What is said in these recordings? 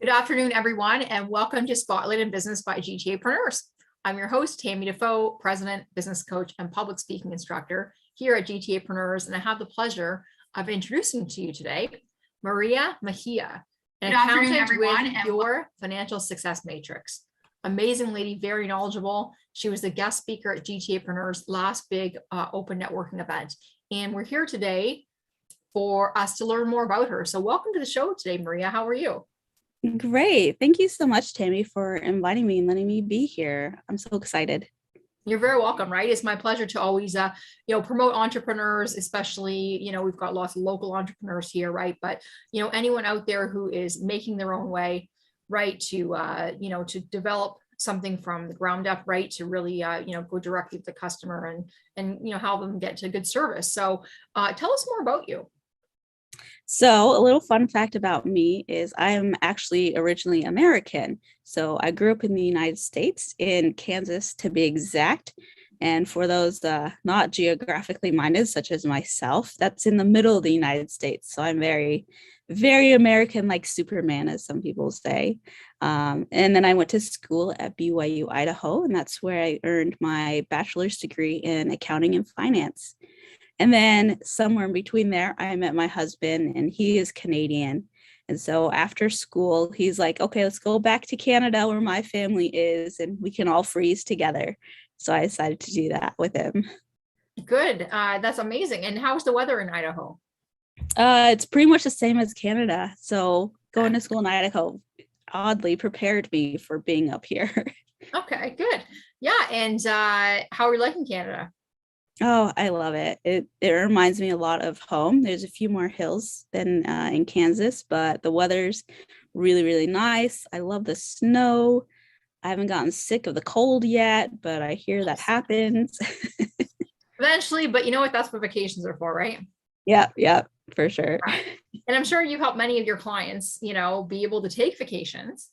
Good afternoon, everyone, and welcome to Spotlight in Business by GTApreneurs. I'm your host, Tammy Defoe, President, Business Coach, and Public Speaking Instructor here at GTApreneurs, and I have the pleasure of introducing to you today Mejia, an accountant with your financial success matrix. Amazing lady, very knowledgeable. She was the guest speaker at GTApreneurs' last big open networking event, and we're here today for us to learn more about her. So welcome to the show today, Maria. How are you? Great. Thank you so much, Tammy, for inviting me and letting me be here. I'm so excited. You're very welcome, right? It's my pleasure to always, promote entrepreneurs, especially, we've got lots of local entrepreneurs here, right? But, anyone out there who is making their own way, right, to develop something from the ground up, right, to really, go directly to the customer and help them get to good service. So tell us more about you. So a little fun fact about me is I am actually originally American. So I grew up in the United States, in Kansas to be exact. And for those not geographically minded, such as myself, that's in the middle of the United States. So I'm very, very American, like Superman, as some people say. And then I went to school at BYU, Idaho, and that's where I earned my bachelor's degree in accounting and finance. And then somewhere in between there, I met my husband, and he is Canadian. And so after school, he's like, okay, let's go back to Canada where my family is, and we can all freeze together. So I decided to do that with him. Good. That's amazing. And how's the weather in Idaho? It's pretty much the same as Canada. So going to school in Idaho oddly prepared me for being up here. Okay, good. Yeah. And how are you liking Canada? Oh, I love it. It reminds me a lot of home. There's a few more hills than in Kansas, but the weather's really, really nice. I love the snow. I haven't gotten sick of the cold yet, but I hear that happens. Eventually, but you know what? That's what vacations are for, right? Yeah, for sure. And I'm sure you've helped many of your clients, be able to take vacations,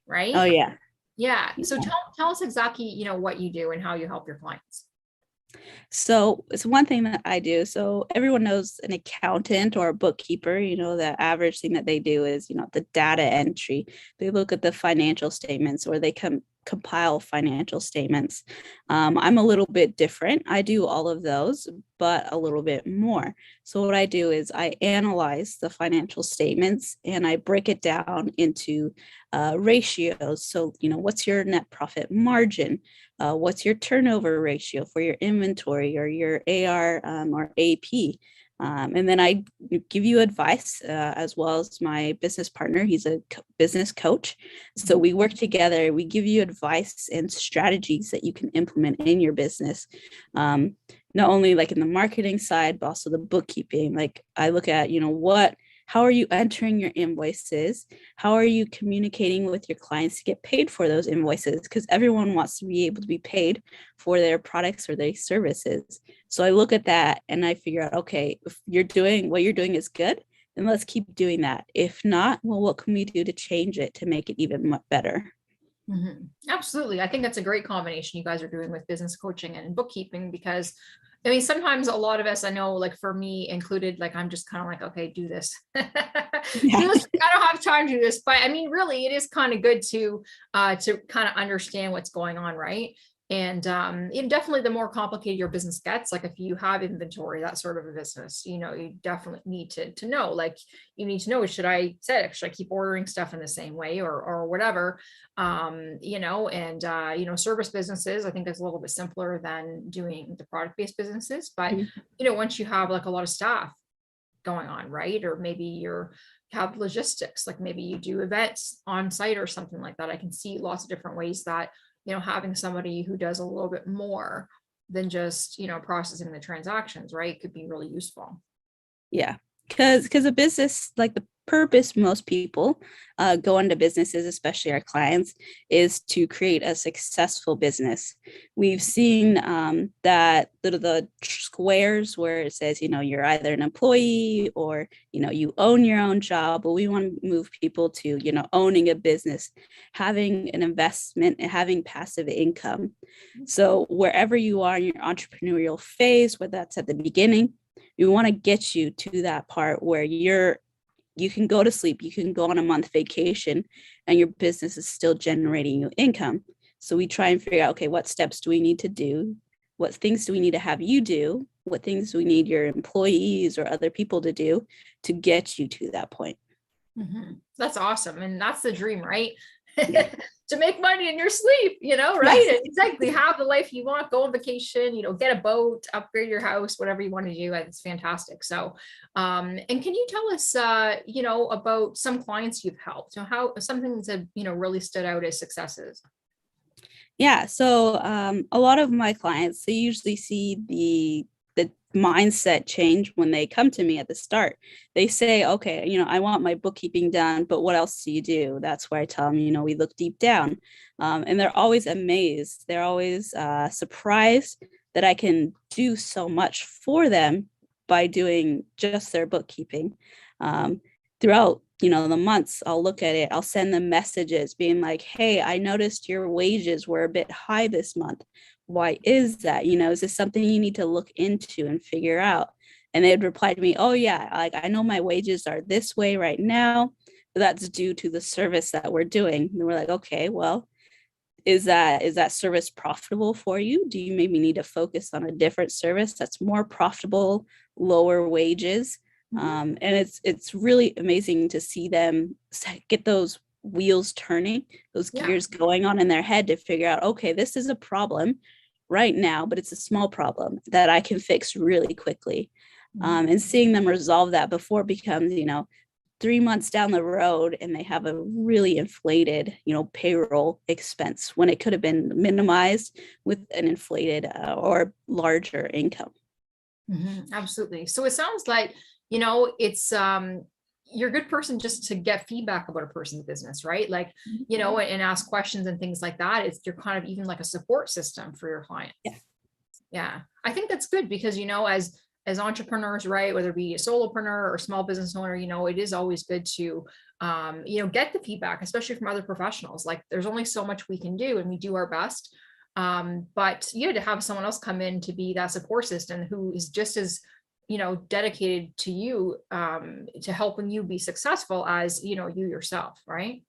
right? Oh, yeah. Yeah. So tell us exactly, what you do and how you help your clients. So it's one thing that I do. So everyone knows an accountant or a bookkeeper, the average thing that they do is, the data entry. They look at the financial statements or they compile financial statements. I'm a little bit different. I do all of those, but a little bit more. So what I do is I analyze the financial statements and I break it down into ratios. So, what's your net profit margin? What's your turnover ratio for your inventory or your AR or AP? And then I give you advice as well as my business partner. He's a business coach. So we work together. We give you advice and strategies that you can implement in your business. Not only like in the marketing side, but also the bookkeeping. Like I look at, how are you entering your invoices? How are you communicating with your clients to get paid for those invoices? Because everyone wants to be able to be paid for their products or their services. So I look at that and I figure out, okay, if what you're doing is good, then let's keep doing that. If not, well, what can we do to change it to make it even better? Mm-hmm. Absolutely. I think that's a great combination you guys are doing with business coaching and bookkeeping, because I mean, sometimes a lot of us, I know, like for me included, like I'm just kind of like, okay, do this. I don't have time to do this, but I mean, really, it is kind of good to kind of understand what's going on, right? And definitely the more complicated your business gets, like if you have inventory, that sort of a business, you definitely need to know, like you need to know, should I keep ordering stuff in the same way or whatever, service businesses, I think that's a little bit simpler than doing the product-based businesses. But, once you have like a lot of staff going on, right? Or maybe you have logistics, like maybe you do events on site or something like that. I can see lots of different ways that having somebody who does a little bit more than just, processing the transactions, right, could be really useful. Yeah, because a business, like the purpose most people go into businesses, especially our clients, is to create a successful business. We've seen that the squares where it says, you're either an employee or, you own your own job, but we want to move people to, owning a business, having an investment and having passive income. So wherever you are in your entrepreneurial phase, whether that's at the beginning, we want to get you to that part where you're you can go to sleep, you can go on a month vacation, and your business is still generating you income. So we try and figure out, okay, what steps do we need to do? What things do we need to have you do? What things do we need your employees or other people to do to get you to that point? That's awesome. And that's the dream, right? Yeah. To make money in your sleep, right? Yes. And exactly, have the life you want, go on vacation, get a boat, upgrade your house, whatever you want to do. It's fantastic. So, and can you tell us, about some clients you've helped? So how something that, really stood out as successes? Yeah. So a lot of my clients, they usually see the mindset change when they come to me at the start. They say, okay, I want my bookkeeping done, but what else do you do? That's where I tell them, we look deep down. And they're always amazed. They're always surprised that I can do so much for them by doing just their bookkeeping. Throughout the months, I'll look at it, I'll send them messages being like, hey, I noticed your wages were a bit high this month. Why is that? Is this something you need to look into and figure out? And they'd reply to me, oh yeah, like I know my wages are this way right now, but that's due to the service that we're doing. And we're like, okay, well, is that service profitable for you? Do you maybe need to focus on a different service that's more profitable, lower wages? And it's really amazing to see them get those wheels turning, those gears going on in their head to figure out, okay, this is a problem right now, but it's a small problem that I can fix really quickly. And seeing them resolve that before it becomes, 3 months down the road and they have a really inflated, payroll expense when it could have been minimized with an inflated or larger income. Absolutely. So it sounds like, it's you're a good person just to get feedback about a person's business, right? Like, and ask questions and things like that. You're kind of even like a support system for your clients. Yeah. I think that's good because, as entrepreneurs, right, whether it be a solopreneur or small business owner, it is always good to, get the feedback, especially from other professionals. Like there's only so much we can do and we do our best. But to have someone else come in to be that support system who is just as dedicated to you, to helping you be successful as, you yourself, right?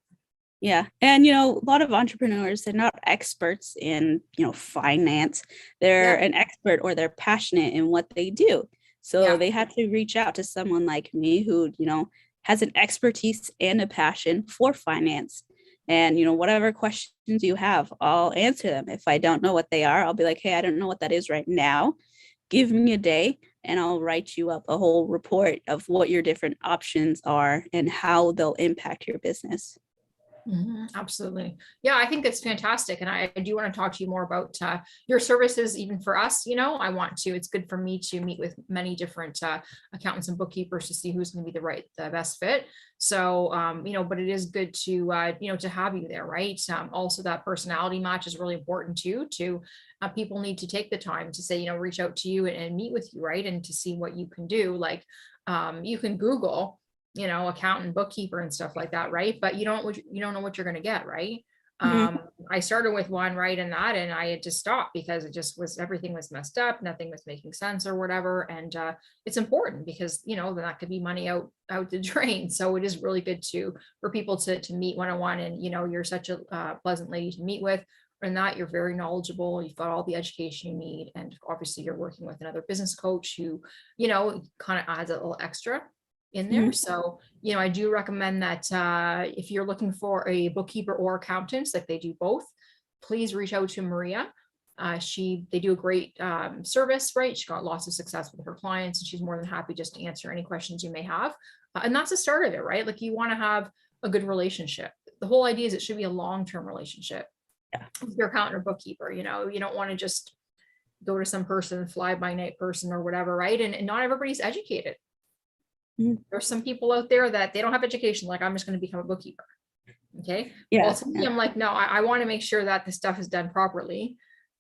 Yeah. And, a lot of entrepreneurs, they're not experts in, finance. They're an expert or they're passionate in what they do. So they have to reach out to someone like me who, has an expertise and a passion for finance. And, whatever questions you have, I'll answer them. If I don't know what they are, I'll be like, hey, I don't know what that is right now. Give me a day and I'll write you up a whole report of what your different options are and how they'll impact your business. Absolutely. Yeah, I think it's fantastic. And I do want to talk to you more about your services, even for us. I want to, it's good for me to meet with many different accountants and bookkeepers to see who's going to be the best fit. So, but it is good to, to have you there, right? Also that personality match is really important too, people need to take the time to say, reach out to you and meet with you, right? And to see what you can do. Like, you can Google, accountant, bookkeeper and stuff like that. Right. But you don't know what you're going to get. Right. I started with one, right. And I had to stop because everything was messed up. Nothing was making sense or whatever. And it's important because, then that could be money out the drain. So it is really good for people to meet one-on-one and, you're such a pleasant lady to meet with. And that you're very knowledgeable, you've got all the education you need. And obviously you're working with another business coach who, kind of adds a little extra in there. So, I do recommend that if you're looking for a bookkeeper or accountants, like they do both, please reach out to Maria. They do a great service, right? She got lots of success with her clients and she's more than happy just to answer any questions you may have. And that's the start of it, right? Like you want to have a good relationship. The whole idea is it should be a long-term relationship with your accountant or bookkeeper. You don't want to just go to some person, fly by night person or whatever, right? And not everybody's educated. There's some people out there that they don't have education. Like, I'm just going to become a bookkeeper. Okay. Yeah. Well, to me, I'm like, no, I want to make sure that the stuff is done properly.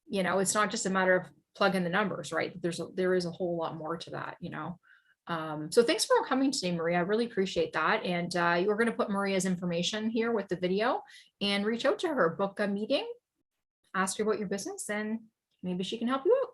It's not just a matter of plugging the numbers, right? There is a whole lot more to that, So thanks for coming today, Maria. I really appreciate that. And you're going to put Maria's information here with the video and reach out to her, book a meeting, ask her about your business, and maybe she can help you out.